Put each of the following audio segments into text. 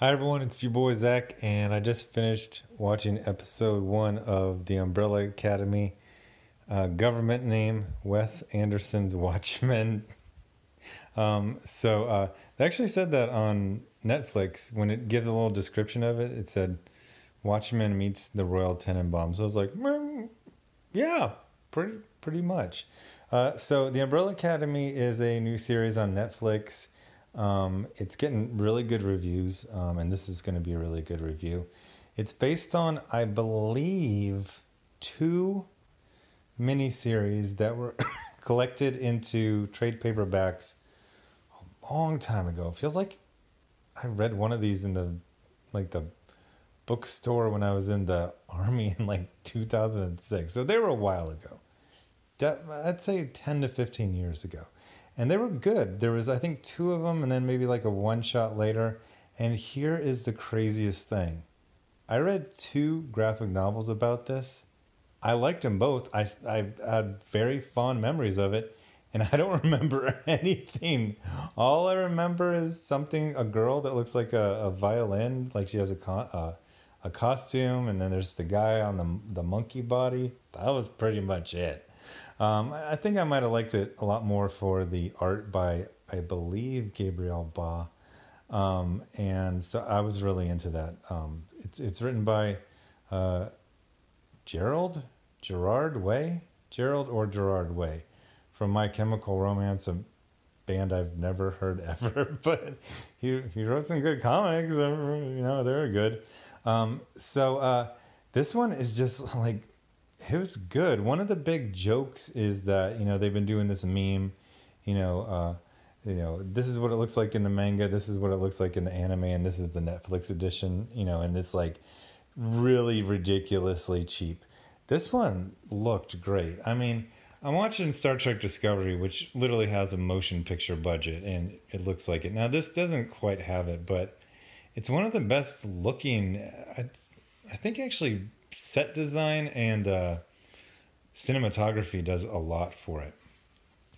Hi everyone, it's your boy Zach, and I just finished watching episode 1 of The Umbrella Academy. Government name, Wes Anderson's Watchmen. They actually said that on Netflix. When it gives a little description of it, it said Watchmen meets the Royal Tenenbaums. So I was like, yeah, pretty much. So The Umbrella Academy is a new series on Netflix. It's getting really good reviews, and this is going to be a really good review. It's based on, I believe, 2 miniseries that were collected into trade paperbacks a long time ago. It feels like I read one of these in the bookstore when I was in the army in 2006. So they were a while ago. I'd say 10 to 15 years ago. And they were good. There was, I think, 2 of them and then maybe a one shot later. And here is the craziest thing. I read 2 graphic novels about this. I liked them both. I had very fond memories of it. And I don't remember anything. All I remember is a girl that looks like a violin. Like she has a costume. And then there's the guy on the monkey body. That was pretty much it. I think I might have liked it a lot more for the art by, I believe, Gabriel Ba. And so I was really into that. It's written by Gerald Way from My Chemical Romance, a band I've never heard ever, but he wrote some good comics. They're good. This one is just it was good. One of the big jokes is that, they've been doing this meme, this is what it looks like in the manga, this is what it looks like in the anime, and this is the Netflix edition, and it's really ridiculously cheap. This one looked great. I mean, I'm watching Star Trek Discovery, which literally has a motion picture budget, and it looks like it. Now, this doesn't quite have it, but it's one of the best looking, I think actually set design and cinematography does a lot for it.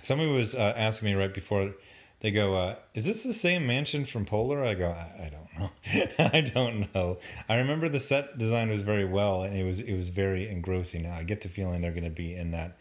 Somebody was asking me right before, they go, is this the same mansion from Polar? I go, I don't know. I don't know. I remember the set design was very well, and it was very engrossing. Now I get the feeling they're going to be in that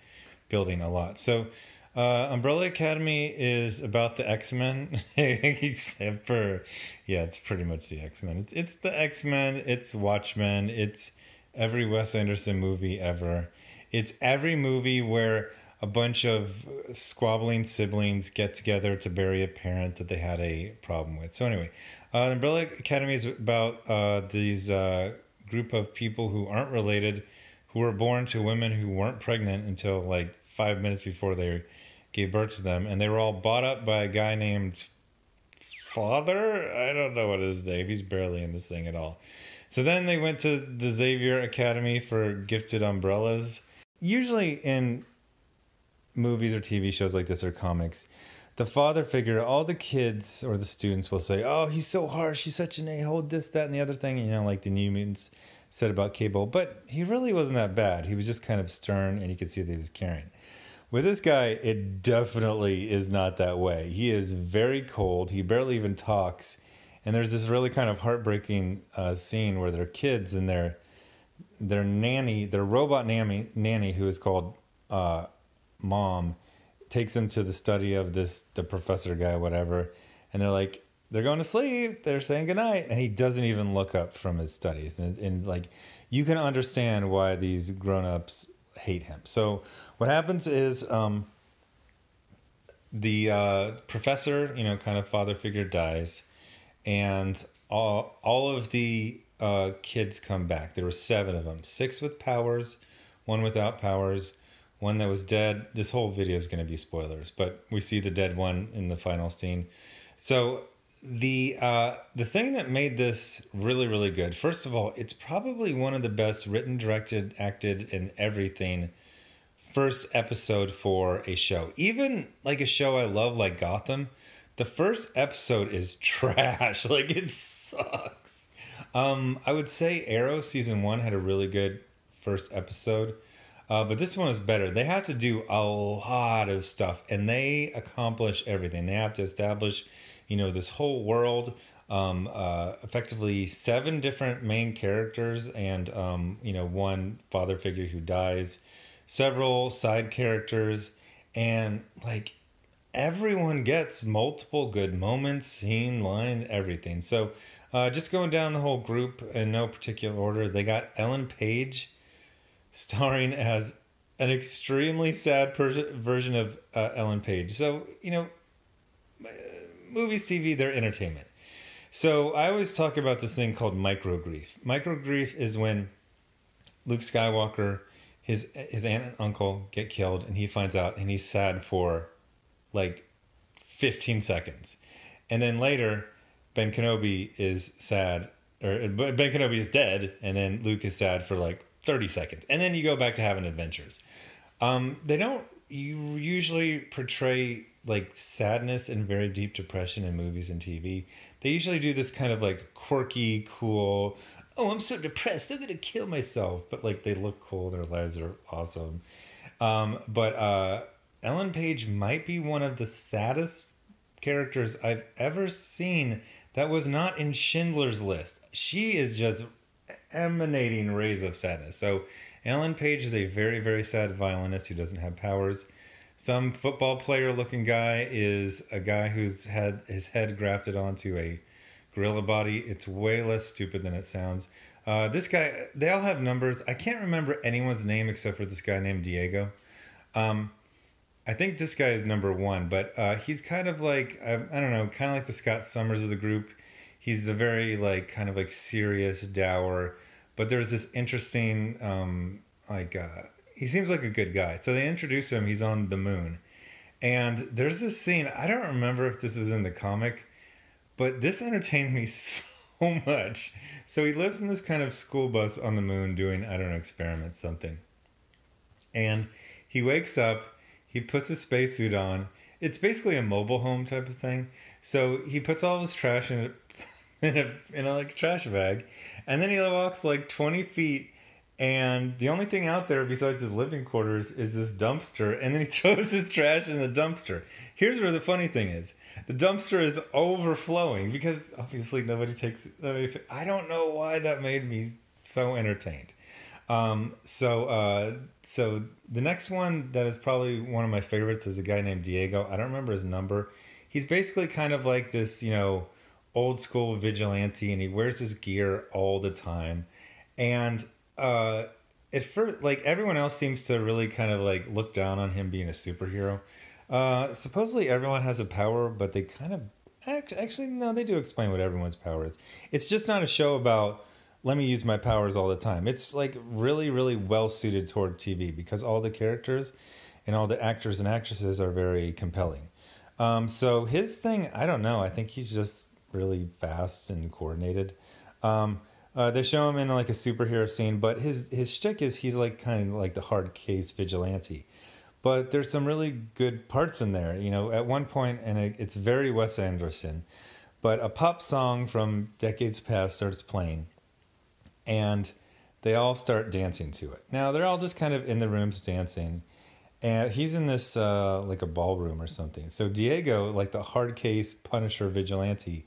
building a lot. So Umbrella Academy is about the X-Men, except for, it's pretty much the X-Men. It's the X-Men, it's Watchmen, it's every Wes Anderson movie ever. It's every movie where a bunch of squabbling siblings get together to bury a parent that they had a problem with. So anyway, Umbrella Academy is about these group of people who aren't related, who were born to women who weren't pregnant until 5 minutes before they gave birth to them. And they were all bought up by a guy named Father? I don't know what his name. He's barely in this thing at all. So then they went to the Xavier Academy for gifted umbrellas. Usually in movies or TV shows like this or comics, the father figure, all the kids or the students will say, oh, he's so harsh, he's such an a-hole, this, that, and the other thing, like the New Mutants said about Cable. But he really wasn't that bad. He was just kind of stern, and you could see that he was caring. With this guy, it definitely is not that way. He is very cold. He barely even talks. And there's this really kind of heartbreaking scene where their kids and their nanny, their robot nanny, who is called Mom, takes them to the study of the professor guy, whatever. And they're going to sleep. They're saying goodnight. And he doesn't even look up from his studies. And you can understand why these grown-ups hate him. So what happens is the professor, kind of father figure, dies. And all of the kids come back. There were 7 of them. 6 with powers, 1 without powers, 1 that was dead. This whole video is going to be spoilers, but we see the dead one in the final scene. So the thing that made this really, really good, first of all, it's probably one of the best written, directed, acted, and everything first episode for a show. Even a show I love like Gotham, the first episode is trash. It sucks. I would say Arrow season 1 had a really good first episode. But this one is better. They have to do a lot of stuff, and they accomplish everything. They have to establish, this whole world. effectively 7 different main characters and one father figure who dies, several side characters, and like everyone gets multiple good moments, scene, line, everything. So just going down the whole group in no particular order, they got Ellen Page starring as an extremely sad version of Ellen Page. So, movies, TV, they're entertainment. So I always talk about this thing called micro grief. Micro grief is when Luke Skywalker, his aunt and uncle get killed, and he finds out, and he's sad for like 15 seconds, and then later Ben Kenobi is sad, or Ben Kenobi is dead, and then Luke is sad for like 30 seconds, and then you go back to having adventures. They don't usually portray like sadness and very deep depression in movies and TV. They usually do this kind of like quirky, cool, oh, I'm so depressed, I'm gonna kill myself. But like they look cool, their lives are awesome. But Ellen Page might be one of the saddest characters I've ever seen that was not in Schindler's List. She is just emanating rays of sadness. So Ellen Page is a very, very sad violinist who doesn't have powers. Some football player looking guy is a guy who's had his head grafted onto a gorilla body. It's way less stupid than it sounds. This guy, they all have numbers. I can't remember anyone's name except for this guy named Diego. I think this guy is number 1, but he's kind of like, I don't know, kind of like the Scott Summers of the group. He's the very like kind of like serious, dour, but there's this interesting he seems like a good guy. So they introduce him, he's on the moon. And there's this scene, I don't remember if this is in the comic, but this entertained me so much. So he lives in this kind of school bus on the moon doing, I don't know, experiments, something. And he wakes up, he puts his spacesuit on. It's basically a mobile home type of thing. So he puts all his trash in a like trash bag, and then he walks like 20 feet, and the only thing out there besides his living quarters is this dumpster, and then he throws his trash in the dumpster. Here's where the funny thing is. The dumpster is overflowing because obviously nobody takes it. I don't know why that made me so entertained. So the next one that is probably one of my favorites is a guy named Diego. I don't remember his number. He's basically kind of like this, old school vigilante, and he wears his gear all the time. And at first, like everyone else seems to really kind of like look down on him being a superhero. Supposedly everyone has a power, but they kind of actually no, they do explain what everyone's power is. It's just not a show about let me use my powers all the time. It's like really, really well suited toward TV because all the characters and all the actors and actresses are very compelling. So his thing, I don't know. I think he's just really fast and coordinated. They show him in like a superhero scene, but his shtick is he's like kind of like the hard case vigilante. But there's some really good parts in there. At one point, and it's very Wes Anderson, but a pop song from decades past starts playing, and they all start dancing to it. Now they're all just kind of in the rooms dancing, and he's in this like a ballroom or something. So Diego, like the hard case Punisher vigilante,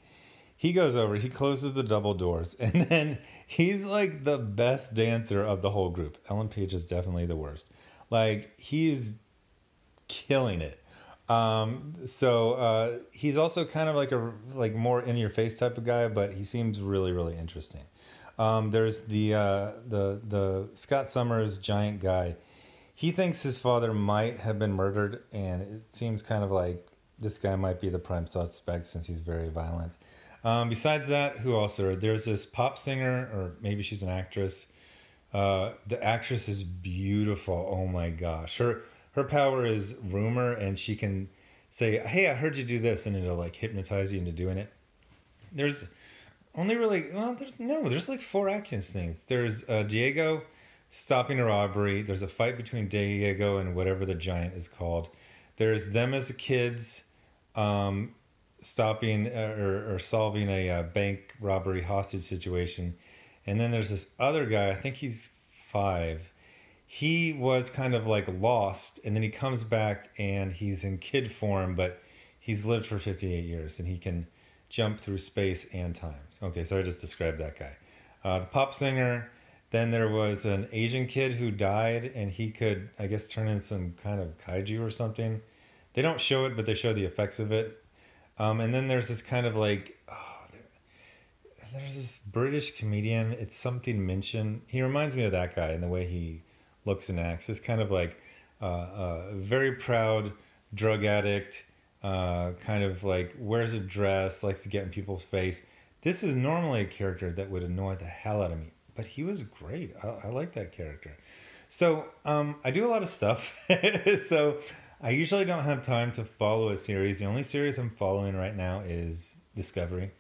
he goes over, he closes the double doors, and then he's like the best dancer of the whole group. Ellen Page is definitely the worst. Like he's killing it. So he's also kind of like a more in your face type of guy, but he seems really, really interesting. There's the Scott Summers giant guy. He thinks his father might have been murdered, and it seems kind of like this guy might be the prime suspect since he's very violent. Besides that, who else are there's this pop singer, or maybe she's an actress. The actress is beautiful. Oh my gosh. Her power is rumor, and she can say, hey, I heard you do this, and it'll like hypnotize you into doing it. There's only really, there's like 4 action scenes. There's Diego stopping a robbery. There's a fight between Diego and whatever the giant is called. There's them as kids stopping or solving a bank robbery hostage situation. And then there's this other guy, I think he's 5. He was kind of like lost, and then he comes back and he's in kid form, but he's lived for 58 years and he can jump through space and time. Okay, so I just described that guy. The pop singer. Then there was an Asian kid who died, and he could, I guess, turn in some kind of kaiju or something. They don't show it, but they show the effects of it. And then there's this kind of like, there's this British comedian. It's something Minchin. He reminds me of that guy in the way he looks and acts. It's kind of like a very proud drug addict, kind of like wears a dress, likes to get in people's face. This is normally a character that would annoy the hell out of me, but he was great. I like that character. So I do a lot of stuff. So I usually don't have time to follow a series. The only series I'm following right now is Discovery.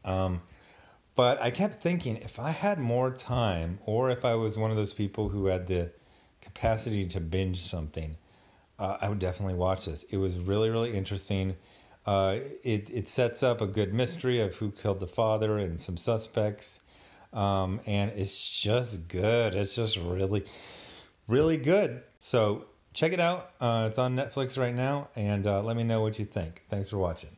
But I kept thinking, if I had more time, or if I was one of those people who had the capacity to binge something, I would definitely watch this. It was really, really interesting. It sets up a good mystery of who killed the father and some suspects. And it's just good. It's just really, really good. So check it out. It's on Netflix right now, and let me know what you think. Thanks for watching.